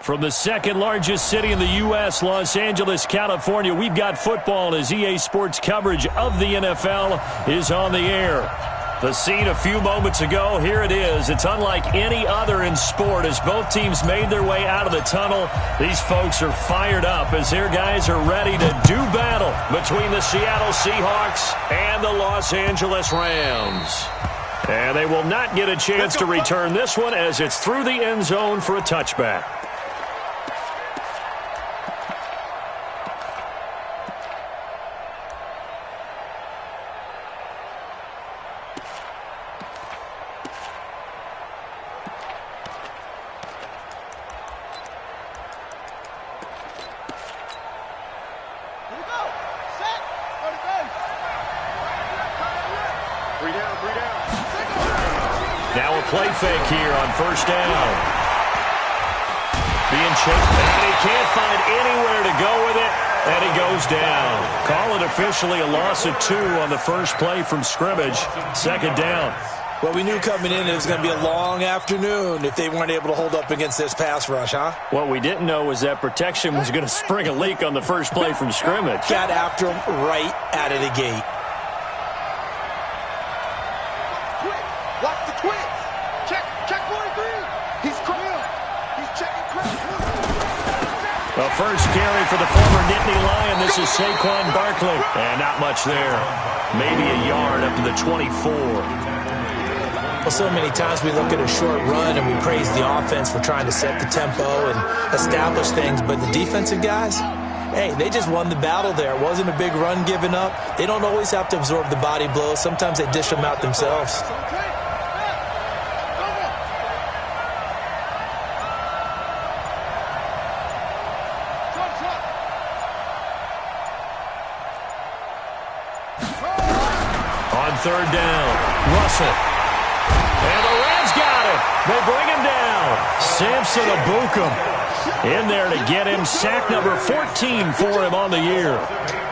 From the second largest city in the U.S., Los Angeles, California, we've got football as EA Sports coverage of the NFL is on the air. The scene a few moments ago, here it is. It's unlike any other in sport as both teams made their way out of the tunnel. These folks are fired up as their guys are ready to do battle between the Seattle Seahawks and the Los Angeles Rams. And they will not get a chance to return this one as it's through the end zone for a touchback. Now a play fake here on first down. Being chased down. He can't find anywhere to go with it, and he goes down. Call it officially a loss of 2 on the first play from scrimmage. Second down. Well, we knew coming in it was going to be a long afternoon if they weren't able to hold up against this pass rush, huh? What we didn't know was that protection was going to spring a leak on the first play from scrimmage. Got after him right out of the gate. Watch the twitch. Check 43. He's clear. He's checking quick. The first carry for the former Nittany Lion. This is Saquon Barkley. And not much there. Maybe a yard up to the 24. Well, so many times we look at a short run and we praise the offense for trying to set the tempo and establish things. But the defensive guys, hey, they just won the battle there. It wasn't a big run given up. They don't always have to absorb the body blows. Sometimes they dish them out themselves. On third down, Russell. And the Rams got it. They bring him down. Samson Ebukam in there to get him. Sack number 14 for him on the year.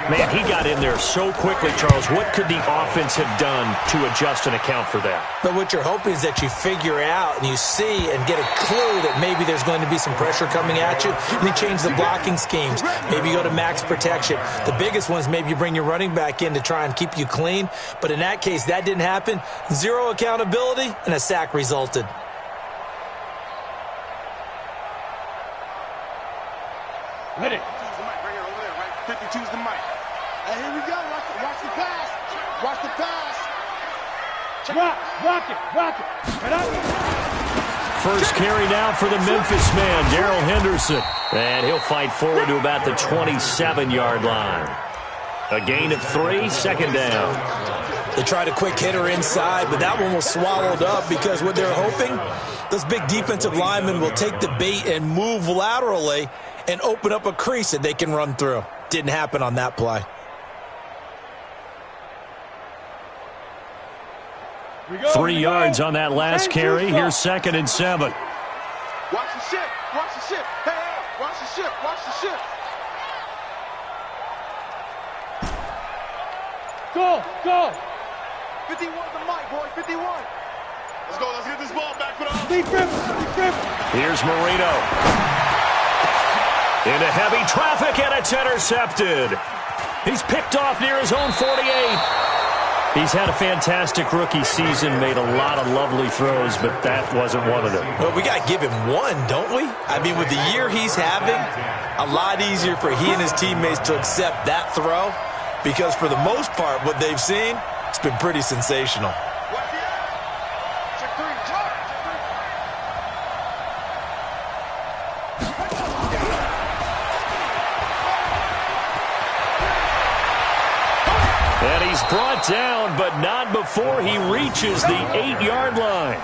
Man, he got in there so quickly, Charles. What could the offense have done to adjust and account for that? But what you're hoping is that you figure out and you see and get a clue that maybe there's going to be some pressure coming at you. And you change the blocking schemes. Maybe you go to max protection. The biggest one is maybe you bring your running back in to try and keep you clean. But in that case, that didn't happen. Zero accountability, and a sack resulted. Ready. 52's the mic. And here we go. Watch the pass. Watch the pass. Rock it. Get up. First carry now for the Memphis man, Darrell Henderson. And he'll fight forward to about the 27-yard line. A gain of 3, second down. They tried a quick hitter inside, but that one was swallowed up because what they're hoping, those big defensive linemen will take the bait and move laterally and open up a crease that they can run through. Didn't happen on that play. 3 yards on that last carry. Here's 2nd and 7. Watch the ship. Hey, watch the ship. Go. 51 the mic, boy. 51. Let's go. Let's get this ball back with us. Deep grip. Here's Marino. Into heavy traffic, and it's intercepted. He's picked off near his own 48. He's had a fantastic rookie season, made a lot of lovely throws, but that wasn't one of them. Well, we got to give him one, don't we? I mean, with the year he's having, a lot easier for he and his teammates to accept that throw because for the most part, what they've seen, it's been pretty sensational. And he's brought down, but not before he reaches the 8-yard line.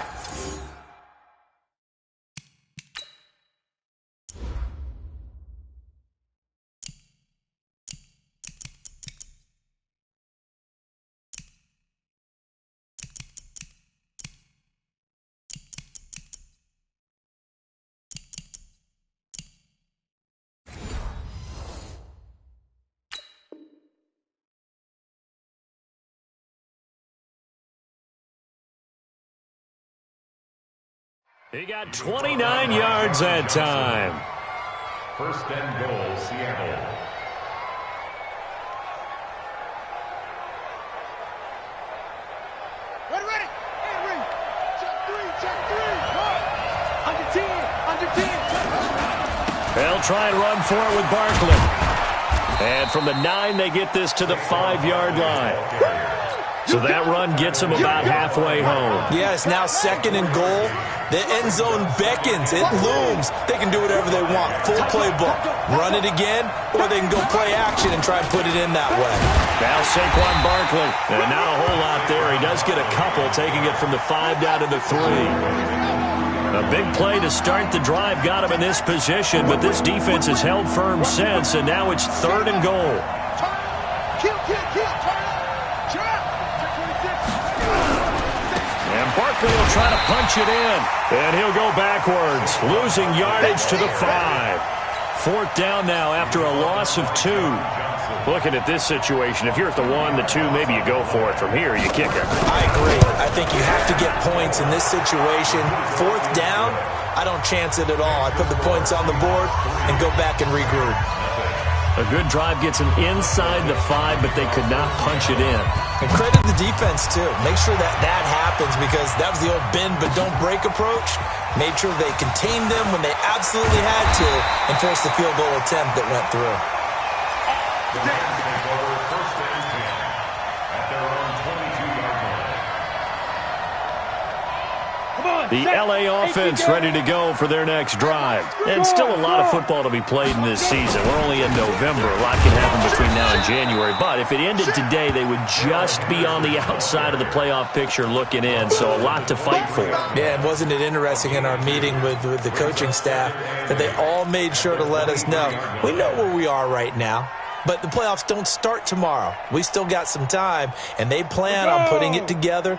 He got 29 yards that time. First and goal, Seattle. Ready. Check three. Under 10. They'll try and run for it with Barkley. And from the 9, they get this to the 5-yard line. So that run gets them about halfway home. Yeah, it's now second and goal. The end zone beckons. It looms. They can do whatever they want. Full playbook. Run it again, or they can go play action and try and put it in that way. Now Saquon Barkley. And not a whole lot there. He does get a couple, taking it from the 5 down to the 3. A big play to start the drive got him in this position, but this defense has held firm since, and now it's third and goal. And Barkley will try to punch it in, and he'll go backwards, losing yardage to the 5. Fourth down now after a loss of 2. Looking at this situation, if you're at the 1, the 2, maybe you go for it. From here, you kick it. I agree. I think you have to get points in this situation. Fourth down, I don't chance it at all. I put the points on the board and go back and regroup. A good drive gets them inside the 5, but they could not punch it in. And credit the defense, too. Make sure that happens, because that was the old bend but don't break approach. Made sure they contained them when they absolutely had to and forced the field goal attempt that went through. Take over first and 10 at their own 22-yard line. The LA offense ready to go for their next drive. And still a lot of football to be played in this season. We're only in November. A lot can happen between now and January. But if it ended today, they would just be on the outside of the playoff picture looking in. So a lot to fight for. Yeah, and wasn't it interesting in our meeting with the coaching staff that they all made sure to let us know, we know where we are right now. But the playoffs don't start tomorrow. We still got some time, and they plan on putting it together,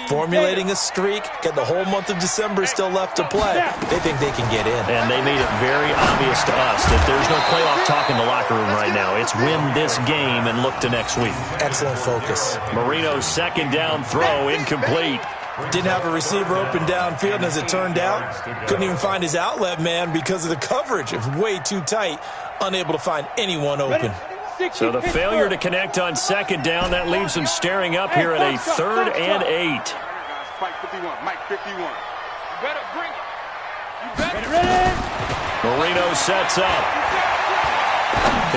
formulating a streak. Got the whole month of December still left to play. They think they can get in. And they made it very obvious to us that there's no playoff talk in the locker room right now. It's win this game and look to next week. Excellent focus. Marino's second down throw incomplete. Didn't have a receiver open downfield, and as it turned out, couldn't even find his outlet man because of the coverage. It was way too tight, unable to find anyone open. So the failure to connect on second down, that leaves them staring up here at a 3rd and 8. Mike 51. Mike 51. You better bring it. You better. Marino sets up.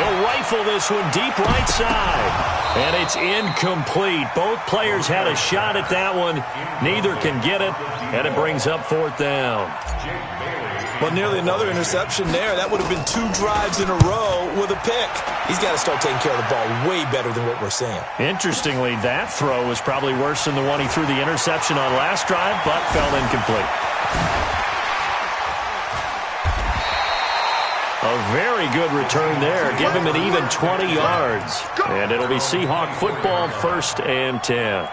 He'll rifle this one deep right side. And it's incomplete. Both players had a shot at that one. Neither can get it. And it brings up 4th down. Well, nearly another interception there. That would have been 2 drives in a row with a pick. He's got to start taking care of the ball way better than what we're seeing. Interestingly, that throw was probably worse than the one he threw the interception on last drive, but fell incomplete. A very good return there. Give him an even 20 yards. And it'll be Seahawk football, 1st and 10.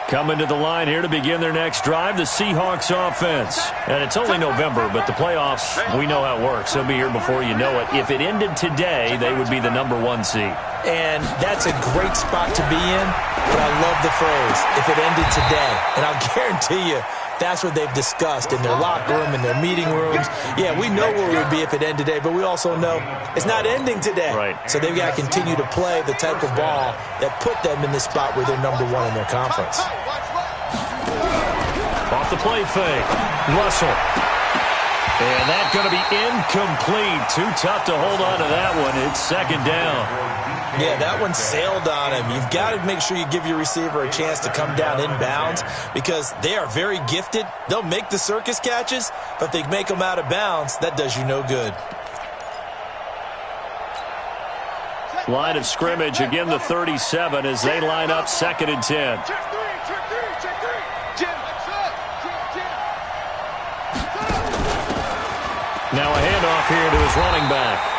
Coming to the line here to begin their next drive, the Seahawks offense. And it's only November, but the playoffs, we know how it works. They'll be here before you know it. If it ended today, they would be the number 1 seed. And that's a great spot to be in, but I love the phrase, if it ended today. And I'll guarantee you, that's what they've discussed in their locker room, in their meeting rooms. Yeah, we know where we would be if it ended today, but we also know it's not ending today. Right. So they've got to continue to play the type of ball that put them in the spot where they're number 1 in their conference. Off the play fake. Russell. And that's going to be incomplete. Too tough to hold on to that one. It's 2nd down. Yeah, that one sailed on him. You've got to make sure you give your receiver a chance to come down inbounds because they are very gifted. They'll make the circus catches, but if they make them out of bounds, that does you no good. Line of scrimmage, again the 37 as they line up 2nd and 10. Now a handoff here to his running back.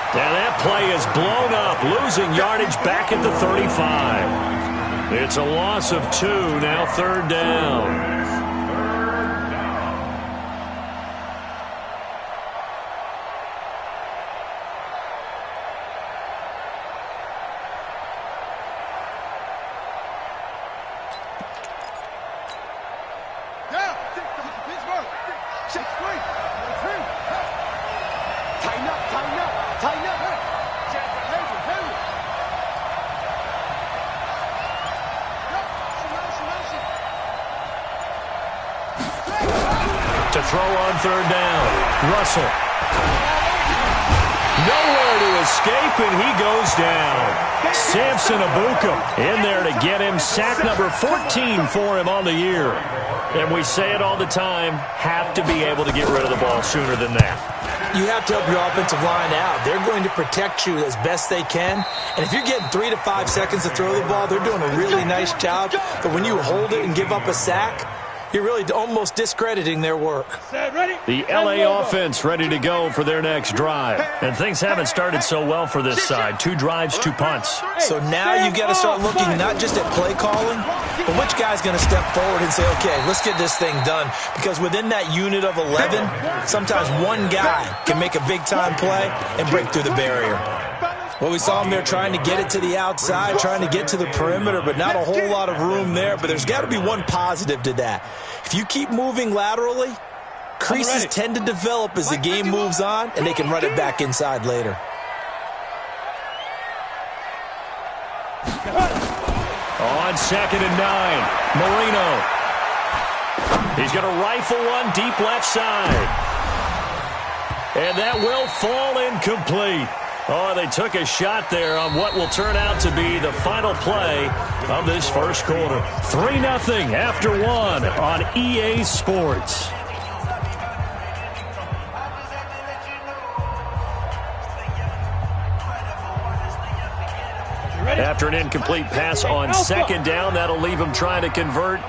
And that play is blown up, losing yardage back at the 35. It's a loss of 2, now 3rd down. Tighten up. To throw on third down. Russell. Nowhere to escape, and he goes down. Samson Abuka in there to get him. Sack number 14 for him on the year. And we say it all the time, have to be able to get rid of the ball sooner than that. You have to help your offensive line out. They're going to protect you as best they can. And if you're getting 3 to 5 seconds to throw the ball, they're doing a really nice job. But when you hold it and give up a sack, you're really almost discrediting their work. The LA offense ready to go for their next drive. And things haven't started so well for this side. 2 drives, 2 punts. So now you've got to start looking not just at play calling, but which guy's going to step forward and say, okay, let's get this thing done. Because within that unit of 11, sometimes one guy can make a big-time play and break through the barrier. Well, we saw him there trying to get it to the outside, trying to get to the perimeter, but not a whole lot of room there. But there's got to be one positive to that. If you keep moving laterally, creases tend to develop as the game moves on, and they can run it back inside later. On 2nd and 9, Marino. He's going to rifle one deep left side. And that will fall incomplete. Oh, they took a shot there on what will turn out to be the final play of this first quarter. 3-0 after 1 on EA Sports. After an incomplete pass on 2nd down, that'll leave him trying to convert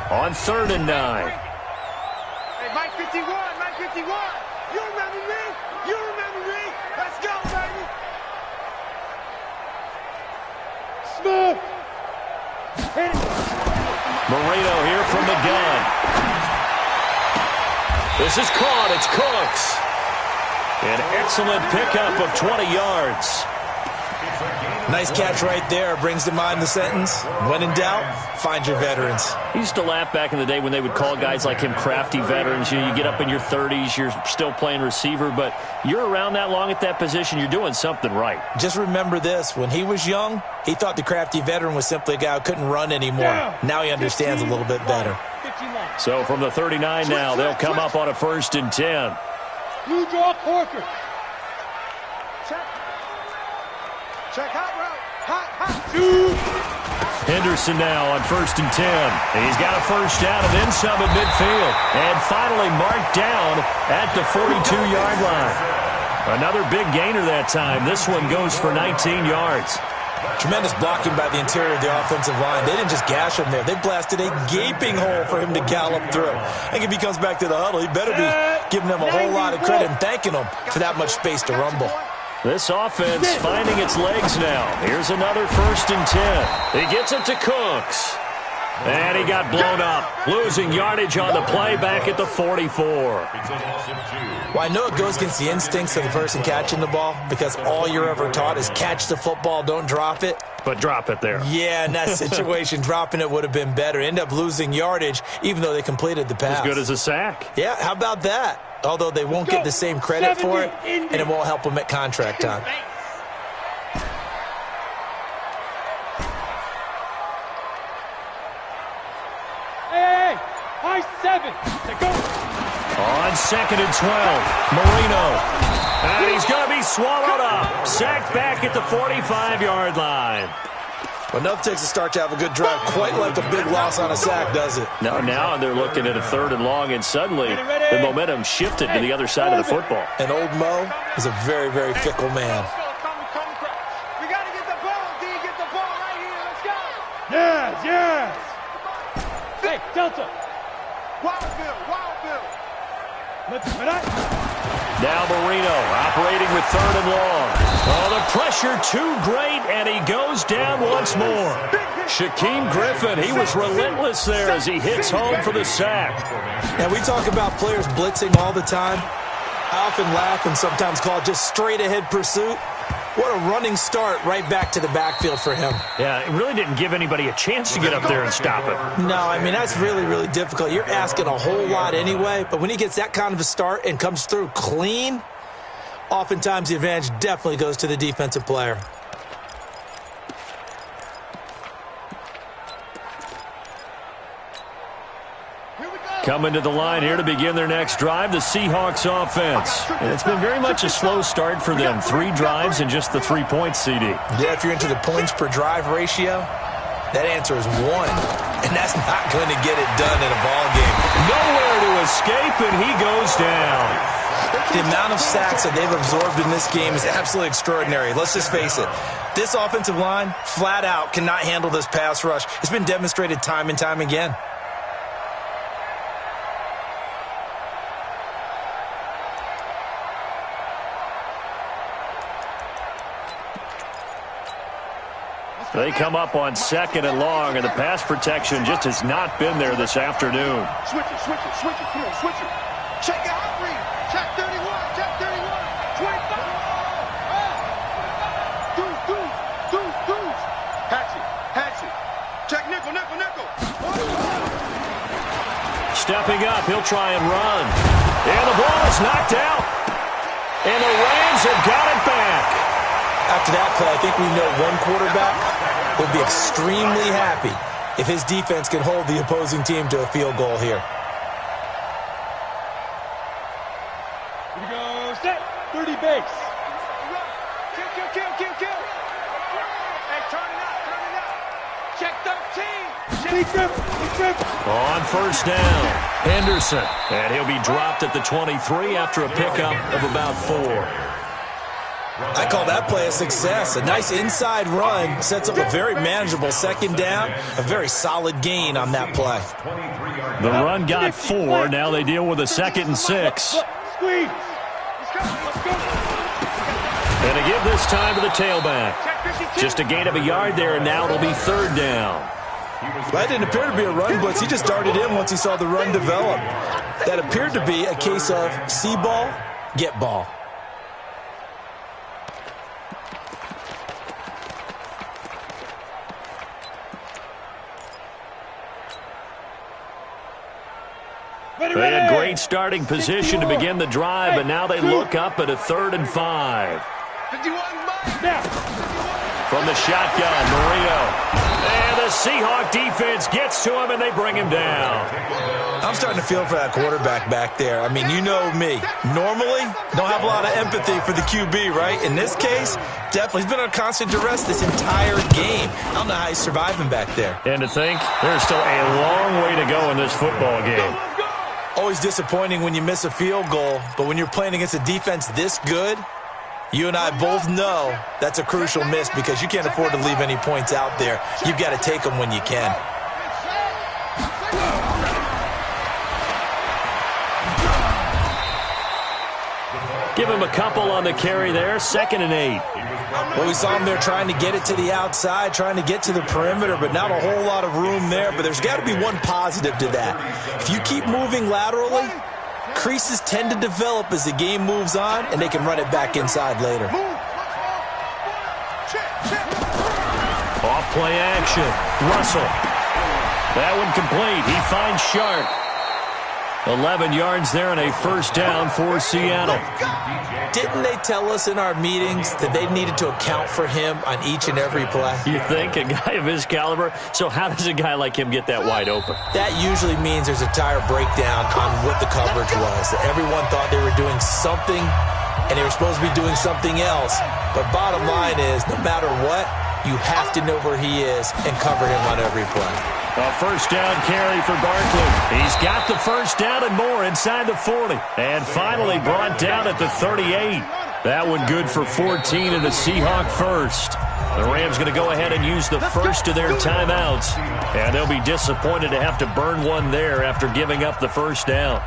on 3rd and 9. Hey, Mike 51, Mike 51. You remember me? You remember me? Let's go, baby. Smooth. Marino here from the gun. This is caught. It's Cooks. An excellent pickup of 20 yards. Nice catch right there. Brings to mind the sentence, when in doubt, find your veterans. He used to laugh back in the day when they would call guys like him crafty veterans. You get up in your 30s, you're still playing receiver, but you're around that long at that position, you're doing something right. Just remember this. When he was young, he thought the crafty veteran was simply a guy who couldn't run anymore. Now he understands a little bit better. So from the 39 now, they'll come up on a 1st and 10. Blue draw Corker. Check hot route. Hot. 2. Henderson now on 1st and 10. And he's got a first down and then some at midfield. And finally marked down at the 42-yard line. Another big gainer that time. This one goes for 19 yards. Tremendous blocking by the interior of the offensive line. They didn't just gash him there. They blasted a gaping hole for him to gallop through. I think if he comes back to the huddle, he better be giving them a whole lot of credit and thanking them for that much space to rumble. This offense finding its legs now. Here's another 1st and 10. He gets it to Cooks. And he got blown up. Losing yardage on the play back at the 44. Well, I know it goes against the instincts of the person catching the ball because all you're ever taught is catch the football, don't drop it. But drop it there. Yeah, in that situation, dropping it would have been better. End up losing yardage even though they completed the pass. As good as a sack. Yeah, how about that? Although they won't get the same credit for it, and it won't help them at contract time. Hey, high 7. Go. On 2nd and 12, Marino. And he's going to be swallowed up. Sacked back at the 45-yard line. Well, nothing takes a start to have a good drive quite like a big loss on a sack, does it? No, now they're looking at a 3rd and long, and suddenly the momentum shifted to the other side of the football. And old Mo is a very, very fickle man. We got to get the ball, D. Get the ball right here. Let's go. Yes. Hey, Delta. Wild Bill. Now Marino operating with 3rd and long. Oh, the pressure too great, and he goes down once more. Shaquem Griffin, he was relentless there as he hits home for the sack. And we talk about players blitzing all the time. I often laugh and sometimes call it just straight-ahead pursuit. What a running start right back to the backfield for him. Yeah, it really didn't give anybody a chance to get up there and stop him. No, I mean, that's really, really difficult. You're asking a whole lot anyway, but when he gets that kind of a start and comes through clean, oftentimes the advantage definitely goes to the defensive player. Coming to the line here to begin their next drive, the Seahawks offense. And it's been very much a slow start for them. 3 drives and just the 3 points, CD. Yeah, if you're into the points per drive ratio, that answer is 1. And that's not going to get it done in a ball game. Nowhere to escape, and he goes down. The amount of sacks that they've absorbed in this game is absolutely extraordinary. Let's just face it. This offensive line, flat out, cannot handle this pass rush. It's been demonstrated time and time again. They come up on 2nd and long, and the pass protection just has not been there this afternoon. Switch it, come on, switch it. Check your hot read. Check 31, check 31, 25. Deuce. Hatch it. Check nickel. Stepping up, he'll try and run. And the ball is knocked out. And the Rams have got it back. After that play, I think we know one quarterback will be extremely happy if his defense can hold the opposing team to a field goal here. Here we go, set, 30 base. Kill. Hey, turn it up. Check 13. On 1st down, Henderson. And he'll be dropped at the 23 after a pickup of about 4. I call that play a success. A nice inside run sets up a very manageable 2nd down, a very solid gain on that play. The run got 4. Now they deal with a 2nd and 6. Squeeze. Let's go. And to give this time to the tailback. Just a gain of a yard there, and now it'll be 3rd down. That didn't appear to be a run blitz. He just darted in once he saw the run develop. That appeared to be a case of see ball, get ball. They had great starting position to begin the drive, but now they look up at a 3rd and 5. From the shotgun, Marino. And the Seahawk defense gets to him, and they bring him down. I'm starting to feel for that quarterback back there. I mean, you know me. Normally, don't have a lot of empathy for the QB, right? In this case, definitely. He's been on constant duress this entire game. I don't know how he's surviving back there. And to think, there's still a long way to go in this football game. Always disappointing when you miss a field goal, but when you're playing against a defense this good, you and I both know that's a crucial miss because you can't afford to leave any points out there. You've got to take them when you can. Give him a couple on the carry there, 2nd and 8. Well, we saw him there trying to get it to the outside, trying to get to the perimeter, but not a whole lot of room there. But there's got to be one positive to that. If you keep moving laterally, creases tend to develop as the game moves on, and they can run it back inside later. Off play action. Russell. That one complete. He finds Sharp. 11 yards there and a 1st down for Seattle. Didn't they tell us in our meetings that they needed to account for him on each and every play? You think? A guy of his caliber? So how does a guy like him get that wide open? That usually means there's a tire breakdown on what the coverage was. Everyone thought they were doing something, and they were supposed to be doing something else. But bottom line is, no matter what, you have to know where he is and cover him on every play. A 1st down carry for Barkley. He's got the 1st down and more inside the 40. And finally brought down at the 38. That one good for 14 and a Seahawk 1st. The Rams going to go ahead and use the first of their timeouts. And they'll be disappointed to have to burn one there after giving up the 1st down.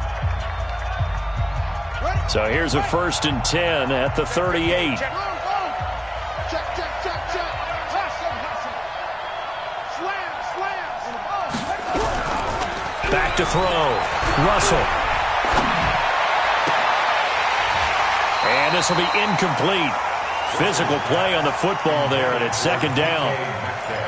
So here's a 1st and 10 at the 38. Back to throw. Russell. And this will be incomplete. Physical play on the football there, and it's 2nd down.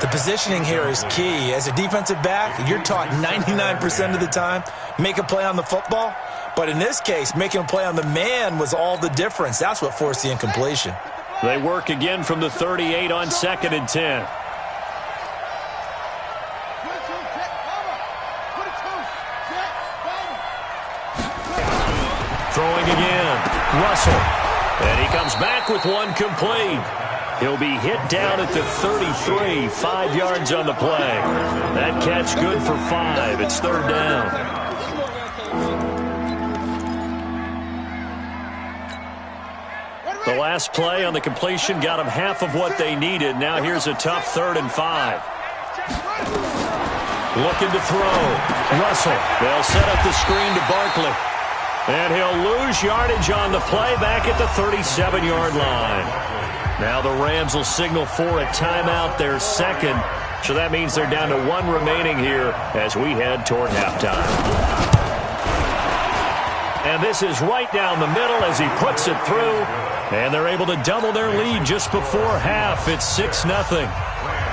The positioning here is key. As a defensive back, you're taught 99% of the time, make a play on the football. But in this case, making a play on the man was all the difference. That's what forced the incompletion. They work again from the 38 on 2nd and 10. Throwing again. Russell. And he comes back with one complete. He'll be hit down at the 33, 5 yards on the play. That catch good for 5. It's 3rd down. The last play on the completion got them half of what they needed. Now here's a tough 3rd and 5. Looking to throw. Russell. They'll set up the screen to Barkley. And he'll lose yardage on the play back at the 37-yard line. Now the Rams will signal for a timeout, their second. So that means they're down to 1 remaining here as we head toward halftime. And this is right down the middle as he puts it through. And they're able to double their lead just before half. It's 6-0.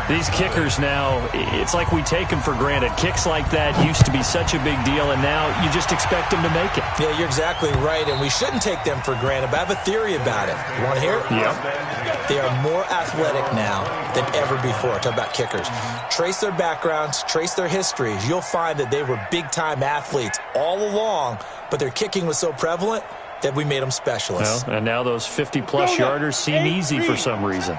These kickers now, it's like we take them for granted. Kicks like that used to be such a big deal, and now you just expect them to make it. Yeah, you're exactly right, and we shouldn't take them for granted, but I have a theory about it. You want to hear it? Yep. They are more athletic now than ever before. Talk about kickers. Trace their backgrounds, trace their histories. You'll find that they were big-time athletes all along, but their kicking was so prevalent that we made them specialists. Well, and now those 50-plus yarders seem easy for some reason.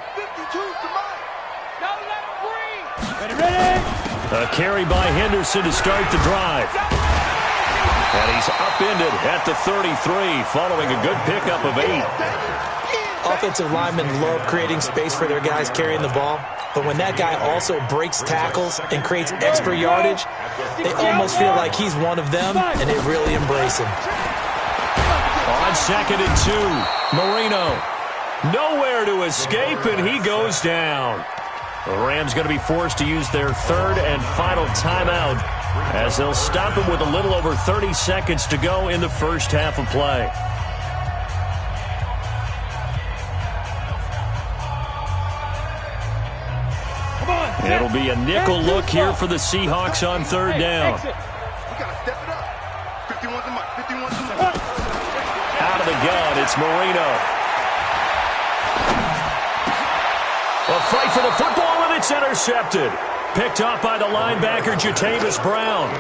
A carry by Henderson to start the drive. And he's upended at the 33 following a good pickup of 8. Offensive linemen love creating space for their guys carrying the ball, but when that guy also breaks tackles and creates extra yardage, they almost feel like he's one of them, and they really embrace him. On 2nd and 2, Marino. Nowhere to escape, and he goes down. The Rams going to be forced to use their 3rd and final timeout as they'll stop him with a little over 30 seconds to go in the first half of play. It'll be a nickel look here for the Seahawks on 3rd down. Out of the gun, it's Marino. A fight for the football, and it's intercepted. Picked up by the linebacker, Jatavis Brown.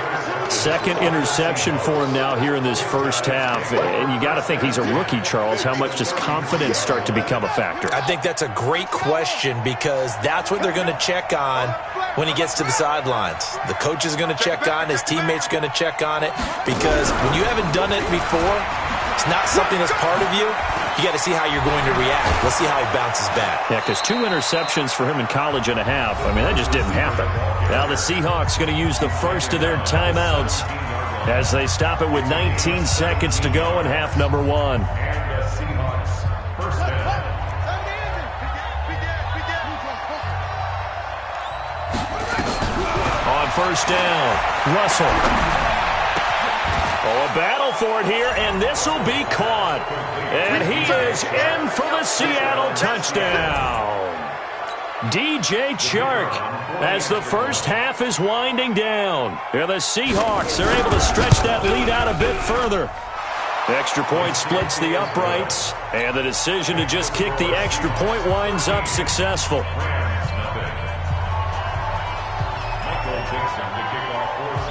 2nd interception for him now here in this first half. And you got to think he's a rookie, Charles. How much does confidence start to become a factor? I think that's a great question because that's what they're going to check on when he gets to the sidelines. The coach is going to check on, his teammates are going to check on it because when you haven't done it before, it's not something that's part of you. You got to see how you're going to react. Let's see how he bounces back. Yeah, because 2 interceptions for him in college and a half. I mean, that just didn't happen. Now the Seahawks going to use the first of their timeouts as they stop it with 19 seconds to go in half number 1. On 1st down, Russell. Oh, a battle for it here, and this will be caught. And he is in for the Seattle touchdown. DJ Chark as the first half is winding down. And the Seahawks are able to stretch that lead out a bit further. The extra point splits the uprights, and the decision to just kick the extra point winds up successful.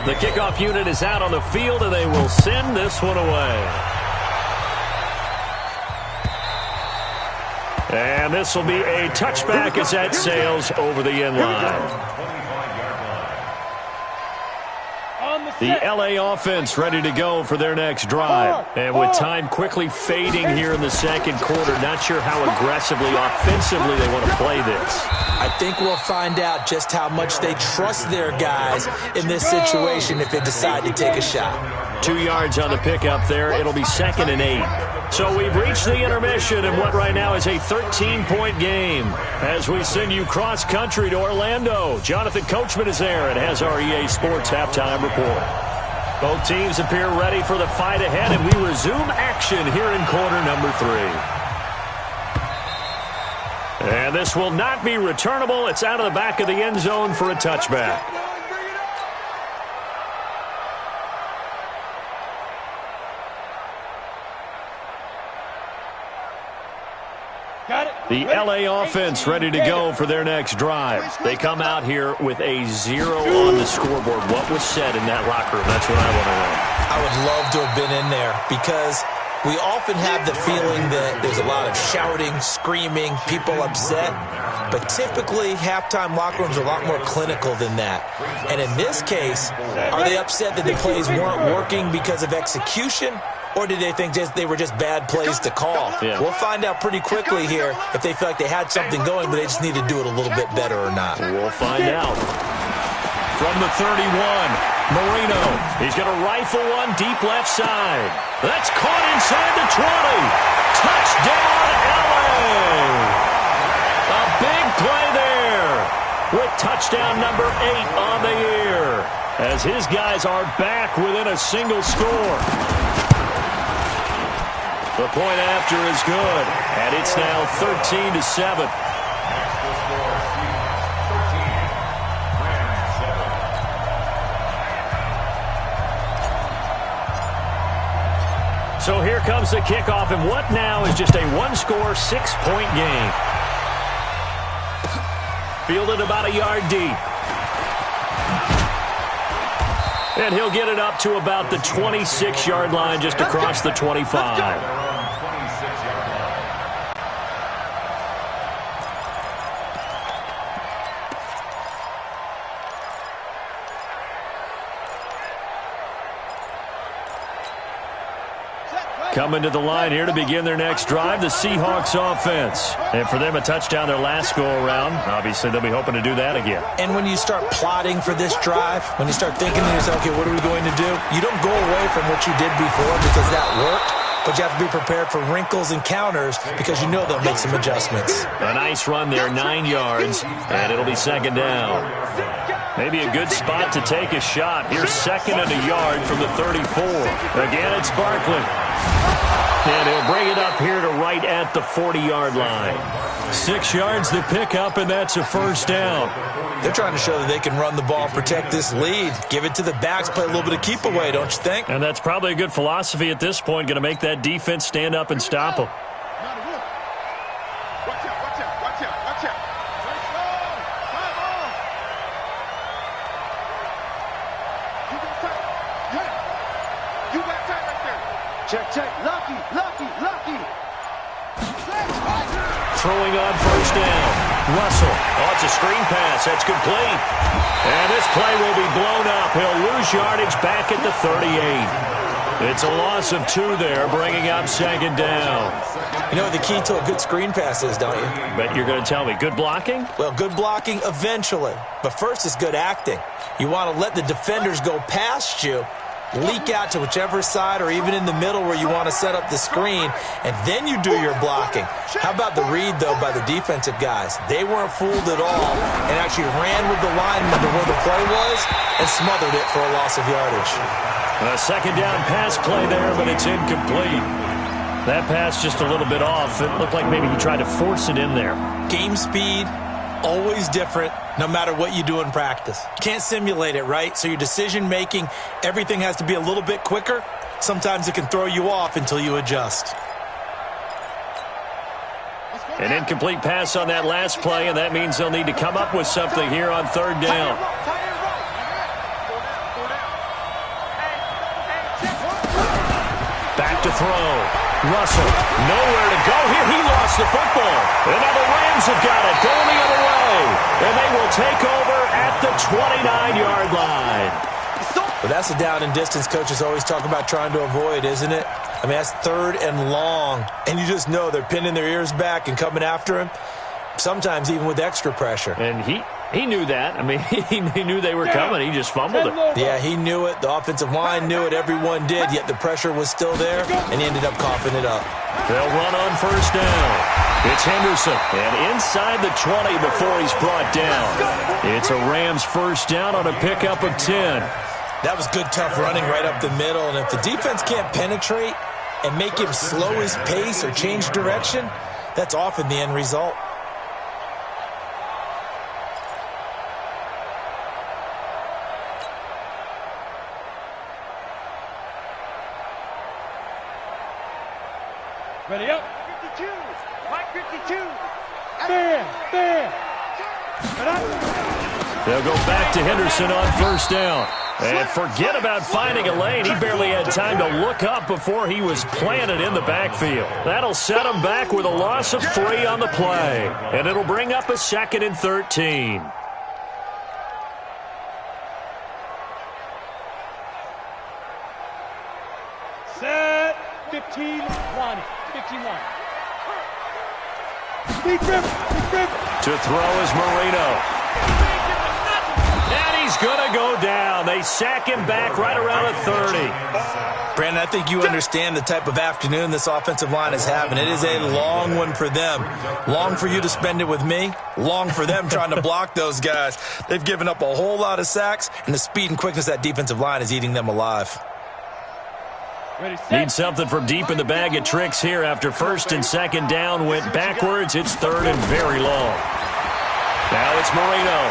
The kickoff unit is out on the field, and they will send this one away. And this will be a touchback as that sails over the end line. The LA offense ready to go for their next drive. And with time quickly fading here in the second quarter, not sure how aggressively, offensively they want to play this. I think we'll find out just how much they trust their guys in this situation if they decide to take a shot. 2 yards on the pickup there. It'll be 2nd and 8. So we've reached the intermission in what right now is a 13-point game as we send you cross-country to Orlando. Jonathan Coachman is there and has our EA Sports halftime report. Both teams appear ready for the fight ahead, and we resume action here in quarter number 3. And this will not be returnable. It's out of the back of the end zone for a touchback. The LA offense ready to go for their next drive. They come out here with a 0 on the scoreboard. What was said in that locker room? That's what I want to know. I would love to have been in there because we often have the feeling that there's a lot of shouting, screaming, people upset. But typically, halftime locker rooms are a lot more clinical than that. And in this case, are they upset that the plays weren't working because of execution? Or did they think they were just bad plays to call? Yeah. We'll find out pretty quickly here if they feel like they had something going, but they just need to do it a little bit better or not. We'll find out. From the 31, Marino. He's going to rifle one deep left side. That's caught inside the 20. Touchdown, LA! A big play there with touchdown number 8 on the year as his guys are back within a single score. The point after is good, and it's now 13-7. So here comes the kickoff, and what now is just a one-score, 6-point game. Fielded about a yard deep. And he'll get it up to about the 26-yard line, just across the 25. Coming to the line here to begin their next drive, the Seahawks offense. And for them, a touchdown their last go-around. Obviously, they'll be hoping to do that again. And when you start plotting for this drive, when you start thinking to yourself, okay, what are we going to do? You don't go away from what you did before because that worked, but you have to be prepared for wrinkles and counters because you know they'll make some adjustments. A nice run there, 9 yards, and it'll be second down. Maybe a good spot to take a shot. Here's second and a yard from the 34. Again, it's Barkley. And he'll bring it up here to right at the 40-yard line. 6 yards the pickup, and that's a first down. They're trying to show that they can run the ball, protect this lead. Give it to the backs, play a little bit of keep away, don't you think? And that's probably a good philosophy at this point, going to make that defense stand up and stop them. Check. Lucky. Throwing on first down. Russell. Oh, it's a screen pass. That's complete. And this play will be blown up. He'll lose yardage back at the 38. It's a loss of 2 there, bringing up second down. You know what the key to a good screen pass is, don't you? Bet you're going to tell me. Good blocking? Well, good blocking eventually. But first is good acting. You want to let the defenders go past you, leak out to whichever side or even in the middle where you want to set up the screen, and then you do your blocking. How about the read, though, by the defensive guys? They weren't fooled at all and actually ran with the lineman to where the play was and smothered it for a loss of yardage. A second down pass play there, but it's incomplete. That pass just a little bit off. It looked like maybe he tried to force it in there. Game speed, always different, no matter what you do in practice. You can't simulate it, right? So your decision-making, everything has to be a little bit quicker. Sometimes it can throw you off until you adjust. An incomplete pass on that last play, and that means they'll need to come up with something here on third down. Back to throw. Russell, nowhere to go here. He lost the football. And now the Rams have got it, going the other way. And they will take over at the 29-yard line. But that's a down and distance coaches always talk about trying to avoid, isn't it? I mean, that's third and long. And you just know they're pinning their ears back and coming after him, sometimes even with extra pressure. And he knew that. I mean, he knew they were coming. He just fumbled it. Yeah, he knew it. The offensive line knew it. Everyone did, yet the pressure was still there, and he ended up coughing it up. They'll run on first down. It's Henderson, and inside the 20 before he's brought down. It's a Rams first down on a pickup of 10. That was good, tough running right up the middle, and if the defense can't penetrate and make him slow his pace or change direction, that's often the end result. Ready up. 52. Mike 52. Bam, bam. They'll go back to Henderson on first down. And forget about finding a lane. He barely had time to look up before he was planted in the backfield. That'll set him back with a loss of 3 on the play. And it'll bring up a 2nd and 13. Set. 15-1. 15-1. To throw is Marino. And he's going to go down. They sack him back right around at 30. Brandon, I think you understand the type of afternoon this offensive line is having. It is a long one for them. Long for you to spend it with me. Long for them trying to block those guys. They've given up a whole lot of sacks, and the speed and quickness of that defensive line is eating them alive. Need something from deep in the bag of tricks here after 1st and 2nd down went backwards. It's 3rd and very long. Now it's Marino.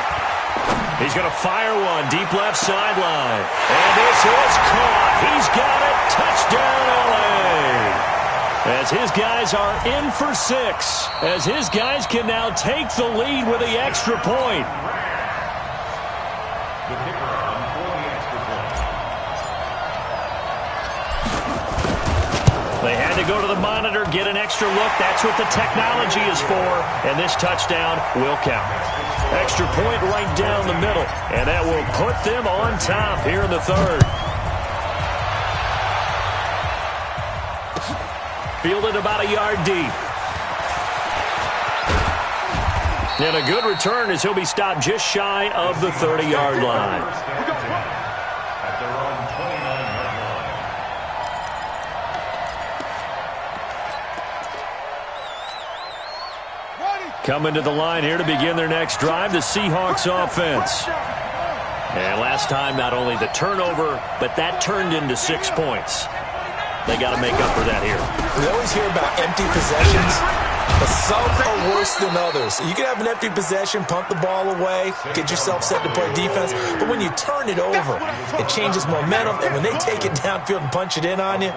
He's going to fire one deep left sideline. And this is caught. He's got it. Touchdown, L.A. As his guys are in for 6. As his guys can now take the lead with the extra point. They had to go to the monitor, get an extra look. That's what the technology is for. And this touchdown will count. Extra point right down the middle. And that will put them on top here in the 3rd. Fielded about a yard deep. And a good return as he'll be stopped just shy of the 30-yard line. Coming to the line here to begin their next drive, the Seahawks offense. And last time, not only the turnover, but that turned into 6 points. They got to make up for that here. We always hear about empty possessions, but some are worse than others. You can have an empty possession, punt the ball away, get yourself set to play defense, but when you turn it over, it changes momentum, and when they take it downfield and punch it in on you,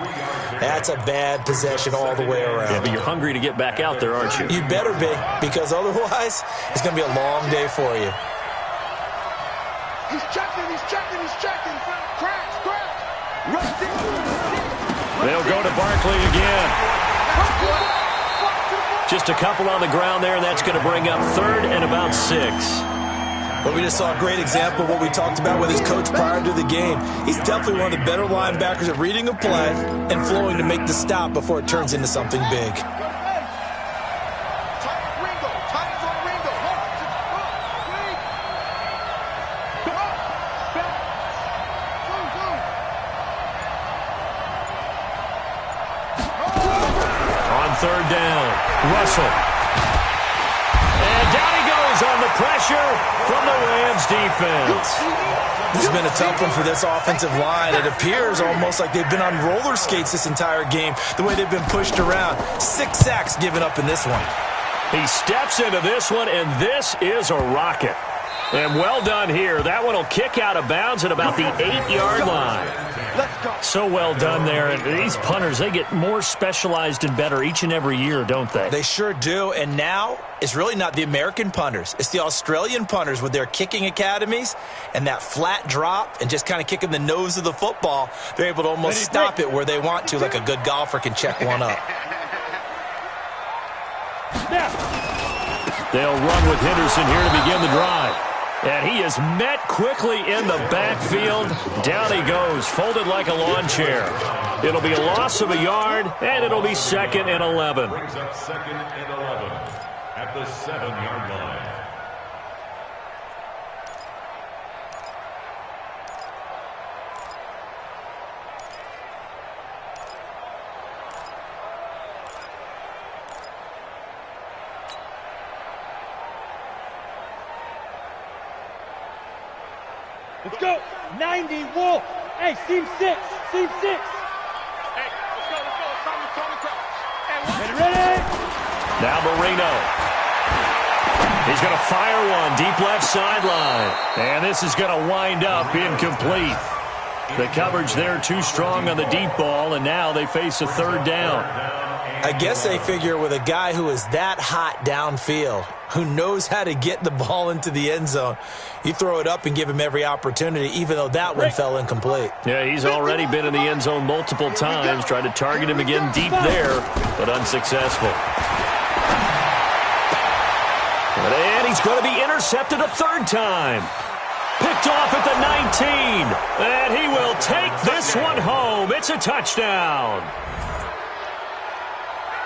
that's a bad possession all the way around. Yeah, but you're hungry to get back out there, aren't you? You better be, because otherwise, it's going to be a long day for you. He's checking. Crash. They'll go to Barkley again. Just a couple on the ground there, and that's going to bring up 3rd and about 6. But we just saw a great example of what we talked about with his coach prior to the game. He's definitely one of the better linebackers at reading a play and flowing to make the stop before it turns into something big. On 3rd down, Russell. And down he goes on the pressure from the Rams defense. This has been a tough one for this offensive line. It appears almost like they've been on roller skates this entire game, the way they've been pushed around. 6 sacks given up in this one. He steps into this one, and this is a rocket. And well done here. That one will kick out of bounds at about the 8-yard line. So well done there. And these punters, they get more specialized and better each and every year, don't they? They sure do. And now it's really not the American punters. It's the Australian punters with their kicking academies and that flat drop and just kind of kicking the nose of the football. They're able to almost stop it where they want to, like a good golfer can check one up. They'll run with Henderson here to begin the drive. And he is met quickly in the backfield. Down he goes, folded like a lawn chair. It'll be a loss of a yard, and it'll be 2nd and 11. Brings up 2nd and 11 at the 7-yard line. Let's go. 90 Wolf. Hey, seam 6. Hey, let's go. Ready? Now Marino. He's going to fire one deep left sideline. And this is going to wind up incomplete. The coverage there too strong on the deep ball, and now they face a 3rd down. I guess they figure with a guy who is that hot downfield, who knows how to get the ball into the end zone, you throw it up and give him every opportunity, even though that one fell incomplete. Yeah, he's already been in the end zone multiple times, tried to target him again deep there, but unsuccessful. And he's going to be intercepted a third time. Picked off at the 19. And he will take this one home. It's a touchdown.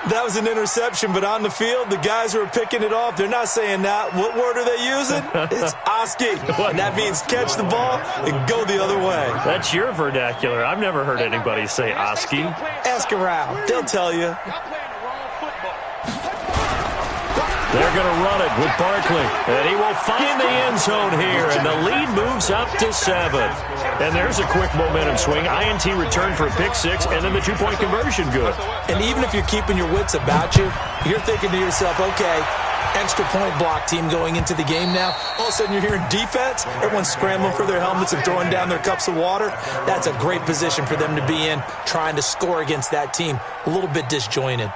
That was an interception, but on the field, the guys who are picking it off, they're not saying that. What word are they using? It's Oski. And that means catch the ball and go the other way. That's your vernacular. I've never heard anybody say Oski. Ask around. They'll tell you. They're going to run it with Barkley. And he will find the end zone here. And the lead moves up to 7. And there's a quick momentum swing. INT return for a pick 6, and then the 2-point conversion good. And even if you're keeping your wits about you, you're thinking to yourself, okay, extra point block team going into the game now. All of a sudden you're hearing defense. Everyone's scrambling for their helmets and throwing down their cups of water. That's a great position for them to be in, trying to score against that team. A little bit disjointed.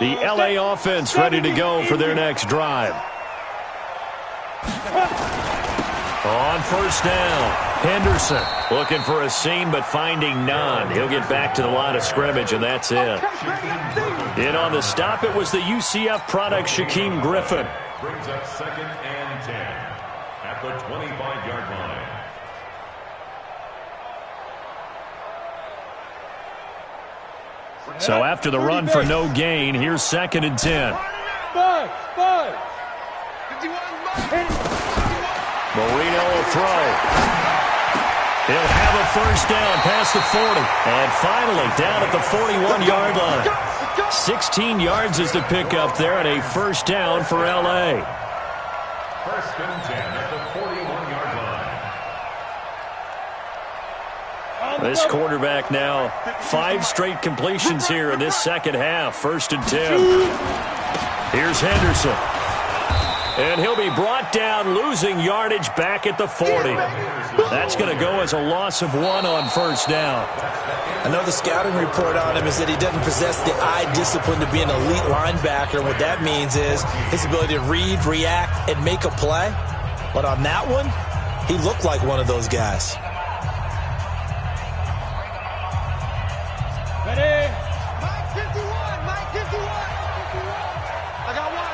The LA offense ready to go for their next drive. On first down, Henderson looking for a seam but finding none. He'll get back to the line of scrimmage, and that's it. In on the stop, it was the UCF product, Shaquem Griffin. Brings up 2nd and 10 at the 25-yard line. So after the run for no gain, here's 2nd and 10. Marino will throw. He'll have a first down past the 40. And finally down at the 41-yard line. 16 yards is the pickup there and a first down for L.A. 1st and 10 at the 41-yard line. This quarterback now 5 straight completions here in this second half. 1st and 10. Here's Henderson. And he'll be brought down, losing yardage back at the 40. That's going to go as a loss of 1 on first down. I know the scouting report on him is that he doesn't possess the eye discipline to be an elite linebacker. What that means is his ability to read, react, and make a play. But on that one, he looked like one of those guys. Ready? Mike 51, Mike 51. I got one.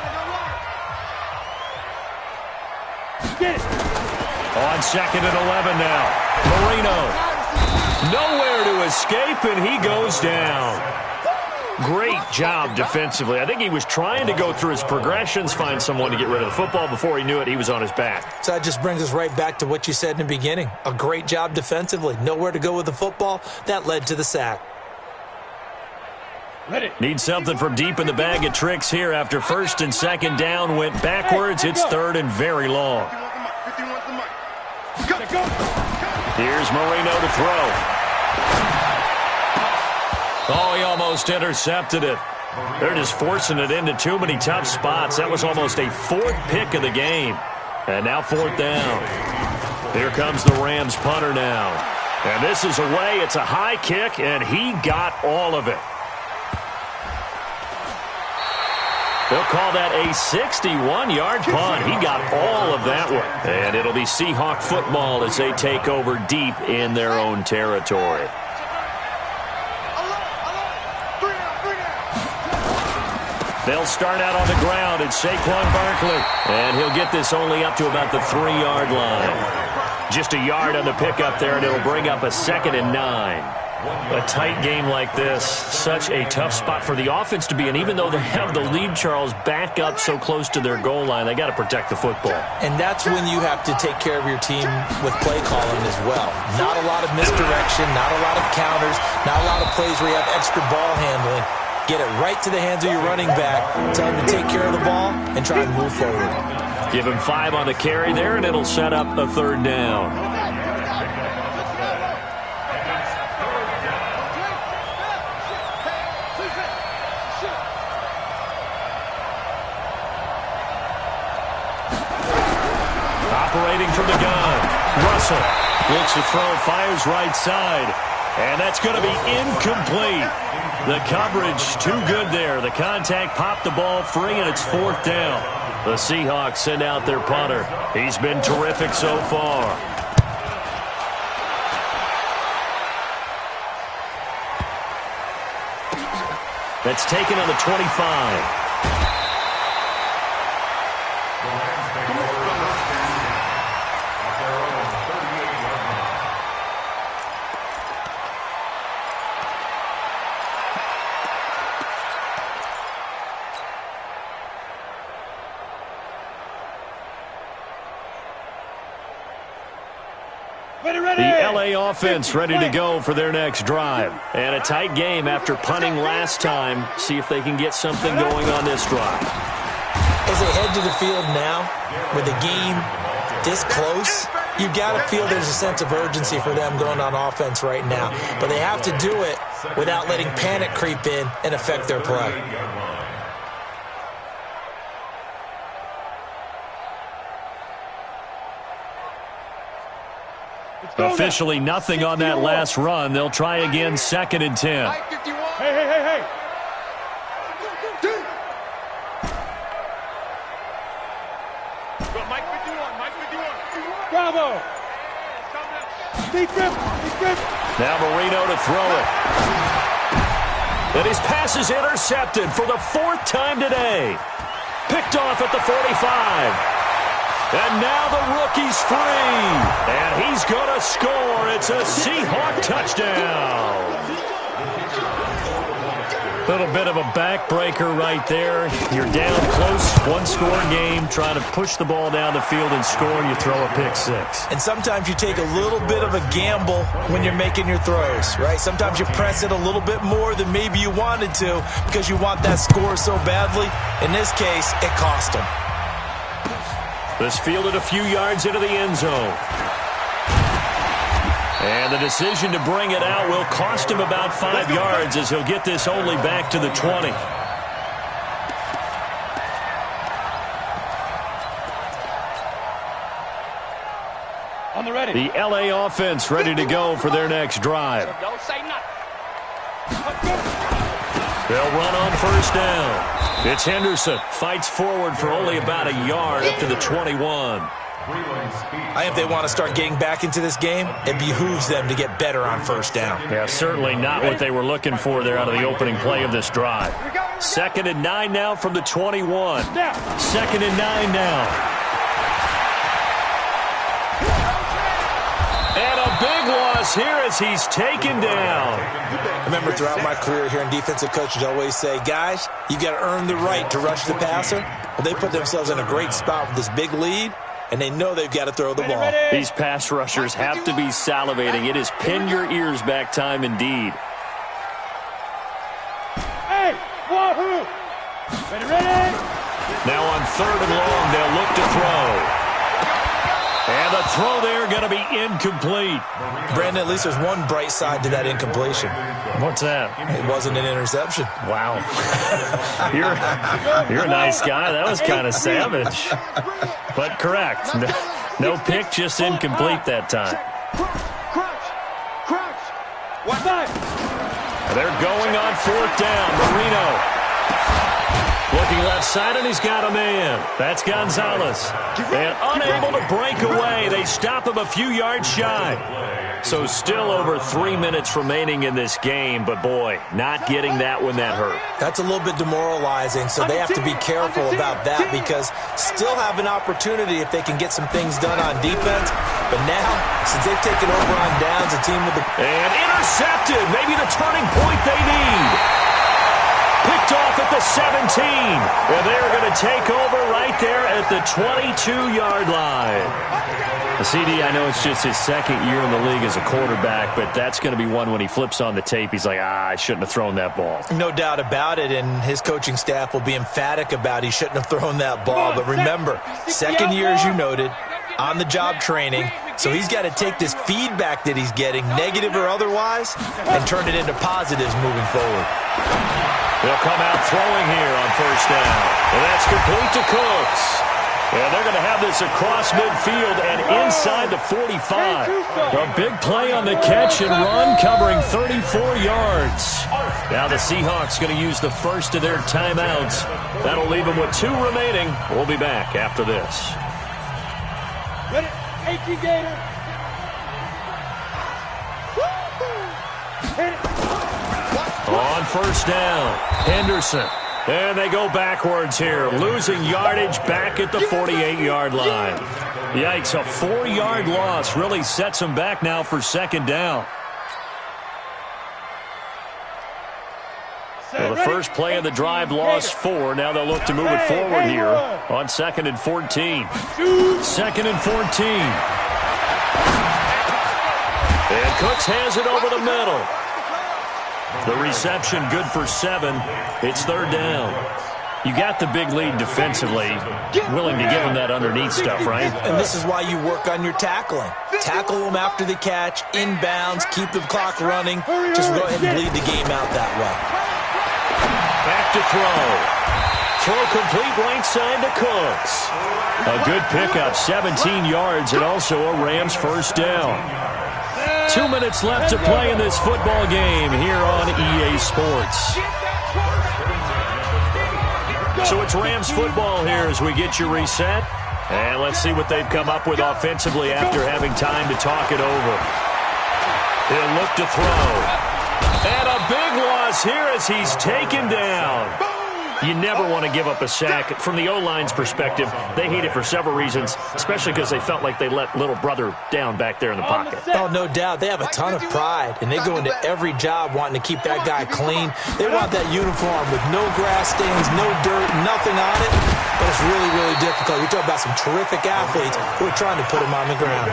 Get it. On 2nd and 11 now. Marino. Nowhere to escape, and he goes down. Great job defensively. I think he was trying to go through his progressions, find someone to get rid of the football. Before he knew it, he was on his back. So that just brings us right back to what you said in the beginning. A great job defensively. Nowhere to go with the football. That led to the sack. Need something from deep in the bag of tricks here after 1st and 2nd down went backwards. It's 3rd and very long. Here's Marino to throw. Oh, he almost intercepted it. They're just forcing it into too many tough spots. That was almost a 4th pick of the game. And now 4th down. Here comes the Rams punter now. And this is away. It's a high kick, and he got all of it. They'll call that a 61-yard punt. He got all of that one. And it'll be Seahawk football as they take over deep in their own territory. They'll start out on the ground. It's Saquon Barkley. And he'll get this only up to about the 3-yard line. Just a yard on the pickup there, and it'll bring up a 2nd and 9. A tight game like this, such a tough spot for the offense to be in. Even though they have the lead, Charles, back up so close to their goal line, they got to protect the football. And that's when you have to take care of your team with play calling as well. Not a lot of misdirection, not a lot of counters, not a lot of plays where you have extra ball handling. Get it right to the hands of your running back, tell him to take care of the ball, and try and move forward. Give him 5 on the carry there, and it'll set up a 3rd down. Operating from the gun, Russell Fakes a throw, fires right side. And that's going to be incomplete. The coverage too good there. The contact popped the ball free, and it's 4th down. The Seahawks send out their punter. He's been terrific so far. That's taken on the 25. The LA offense ready to go for their next drive. And a tight game after punting last time. See if they can get something going on this drive. As they head to the field now, with the game this close, you've got to feel there's a sense of urgency for them going on offense right now. But they have to do it without letting panic creep in and affect their play. Officially nothing on that last run. They'll try again, 2nd and 10. Hey. Bravo. Now Marino to throw it. And his pass is intercepted for the 4th time today. Picked off at the 45. And now the rookie's free. And he's going to score. It's a Seahawk touchdown. Little bit of a backbreaker right there. You're down close, one-score game, trying to push the ball down the field and score, and you throw a pick six. And sometimes you take a little bit of a gamble when you're making your throws, right? Sometimes you press it a little bit more than maybe you wanted to because you want that score so badly. In this case, it cost them. This fielded a few yards into the end zone. And the decision to bring it out will cost him about 5 yards as he'll get this only back to the 20. On the ready. The LA offense ready to go for their next drive. Don't say nothing. They'll run on first down. It's Henderson. Fights forward for only about a yard up to the 21. I think if they want to start getting back into this game, it behooves them to get better on first down. Yeah, certainly not what they were looking for there out of the opening play of this drive. 2nd and 9 now from the 21. 2nd and 9 now. And a big loss here as he's taken down. I remember throughout my career here in defensive coaches always say, guys, you got to earn the right to rush the passer. Well, they put themselves in a great spot with this big lead, and they know they've got to throw the ball. These pass rushers have to be salivating. It is pin your ears back time indeed. Hey, wahoo! Ready? Now on 3rd and long, they'll look to throw. And the throw there going to be incomplete. Brandon, at least there's one bright side to that incompletion. What's that? It wasn't an interception. Wow. You're a nice guy. That was kind of savage. But correct. No pick, just incomplete that time. Crunch. What's that? They're going on 4th down. Marino. Looking left side, and he's got a man. That's Gonzalez. And unable to break away. They stop him a few yards shy. So still over 3 minutes remaining in this game. But, boy, not getting that when that hurt. That's a little bit demoralizing, so they have to be careful about that because still have an opportunity if they can get some things done on defense. But now, since they've taken over on downs, the team with the... And intercepted. Maybe the turning point they need. Picked off at the 17. And they're going to take over right there at the 22-yard line. The CD, I know it's just his 2nd year in the league as a quarterback, but that's going to be one when he flips on the tape. He's like, I shouldn't have thrown that ball. No doubt about it, and his coaching staff will be emphatic about he shouldn't have thrown that ball. But remember, 2nd year, as you noted, on-the-job training. So he's got to take this feedback that he's getting, negative or otherwise, and turn it into positives moving forward. They'll come out throwing here on first down. And that's complete to Cooks. And they're going to have this across midfield and inside the 45. A big play on the catch and run, covering 34 yards. Now the Seahawks going to use the first of their timeouts. That'll leave them with 2 remaining. We'll be back after this. Ready? 18 Gator. Hit it. On first down, Henderson. And they go backwards here, losing yardage back at the 48-yard line. Yikes, a 4-yard loss really sets them back now for second down. Well, the first play of the drive lost 4. Now they'll look to move it forward here on 2nd and 14. 2nd and 14. And Cooks has it over the middle. The reception good for 7. It's 3rd down. You got the big lead defensively. Willing to give them that underneath stuff, right? And this is why you work on your tackling. Tackle them after the catch, inbounds, keep the clock running. Just go ahead and bleed the game out that way. Back to throw. Throw complete right side to Cooks. A good pickup, 17 yards, and also a Rams first down. 2 minutes left to play in this football game here on EA Sports. So it's Rams football here as we get you reset. And let's see what they've come up with offensively after having time to talk it over. He'll look to throw. And a big loss here as he's taken down. You never want to give up a sack. From the O-line's perspective, they hate it for several reasons, especially because they felt like they let little brother down back there in the pocket. Oh, no doubt. They have a ton of pride, and they go into every job wanting to keep that guy clean. They want that uniform with no grass stains, no dirt, nothing on it. But it's really, really difficult. You're talking about some terrific athletes who are trying to put him on the ground.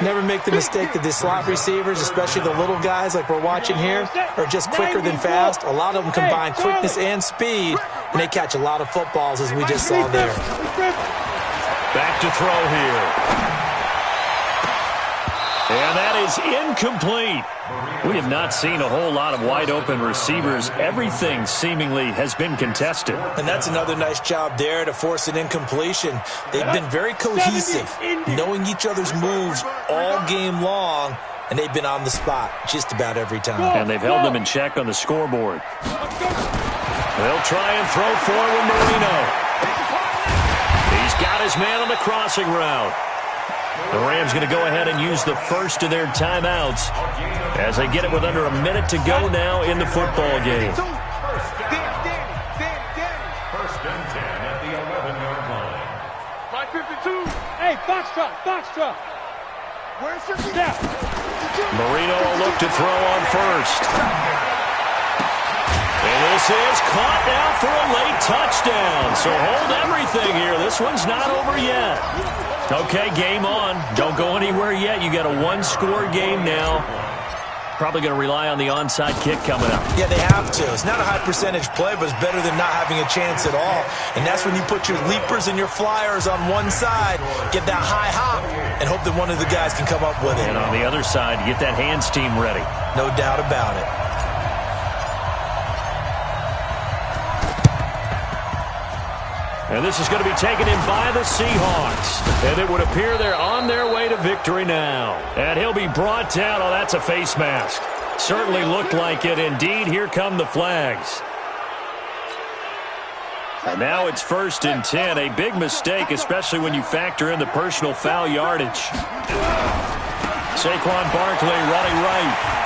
Never make the mistake that the slot receivers, especially the little guys like we're watching here, are just quicker than fast. A lot of them combine quickness and speed, and they catch a lot of footballs, as we just saw there. Back to throw here. And that is incomplete. We have not seen a whole lot of wide-open receivers. Everything seemingly has been contested. And that's another nice job there to force an incompletion. They've been very cohesive, knowing each other's moves all game long, and they've been on the spot just about every time. And they've held them in check on the scoreboard. They'll try and throw forward Marino. He's got his man on the crossing route. The Rams going to go ahead and use the first of their timeouts as they get it with under a minute to go now in the football game. First and 10 at the 11-yard line. 552. Hey, box truck. Where's your step? Marino will look to throw on first. And this is caught now for a late touchdown. So hold everything here. This one's not over yet. Okay, game on. Don't go anywhere yet. You got a one-score game now. Probably going to rely on the onside kick coming up. Yeah, they have to. It's not a high-percentage play, but it's better than not having a chance at all. And that's when you put your leapers and your flyers on one side, get that high hop, and hope that one of the guys can come up with it. And on the other side, get that hands team ready. No doubt about it. And this is going to be taken in by the Seahawks. And it would appear they're on their way to victory now. And he'll be brought down. Oh, that's a face mask. Certainly looked like it. Indeed, here come the flags. And now it's 1st and 10. A big mistake, especially when you factor in the personal foul yardage. Saquon Barkley running right.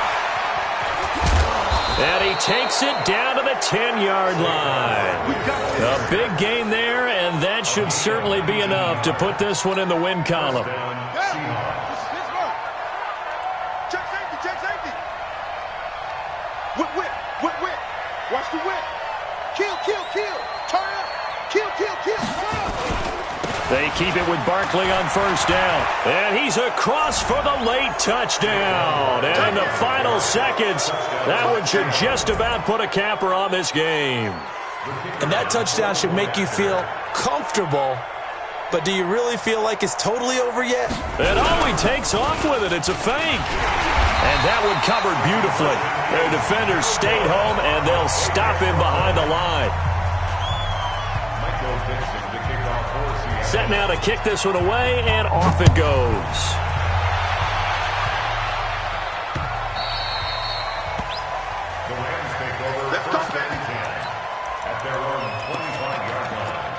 And he takes it down to the 10-yard line. A big gain there, and that should certainly be enough to put this one in the win column. Check safety. Whip. Watch the whip. Kill. Turn up. Kill. Turn up. They keep it with Barkley on first down. And he's across for the late touchdown. And in the final seconds, that one should just about put a capper on this game. And that touchdown should make you feel comfortable. But do you really feel like it's totally over yet? And he takes off with it. It's a fake. And that one covered beautifully. Their defenders stayed home, and they'll stop him behind the line. Michael Dixon to kick off Set now to kick this one away, and off it goes. The Rams take over first and 10 at their own 25-yard line.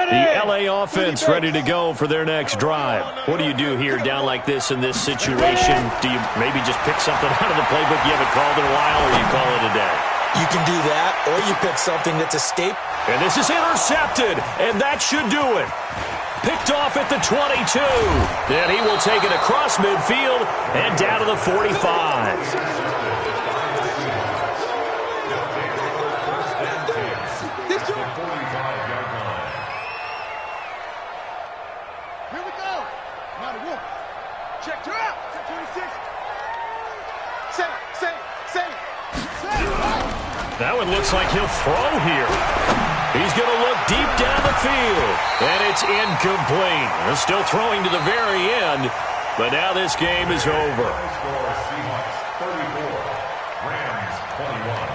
The LA offense ready to go for their next drive. What do you do here down like this in this situation? Do you maybe just pick something out of the playbook you haven't called in a while, or you call it a day? You can do that, or you pick something that's escaped. And this is intercepted, and that should do it. Picked off at the 22. Then he will take it across midfield and down to the 45. That one looks like he'll throw here. He's going to look deep down the field, and it's incomplete. They're still throwing to the very end, but now this game is over. Seahawks 34, Rams 21.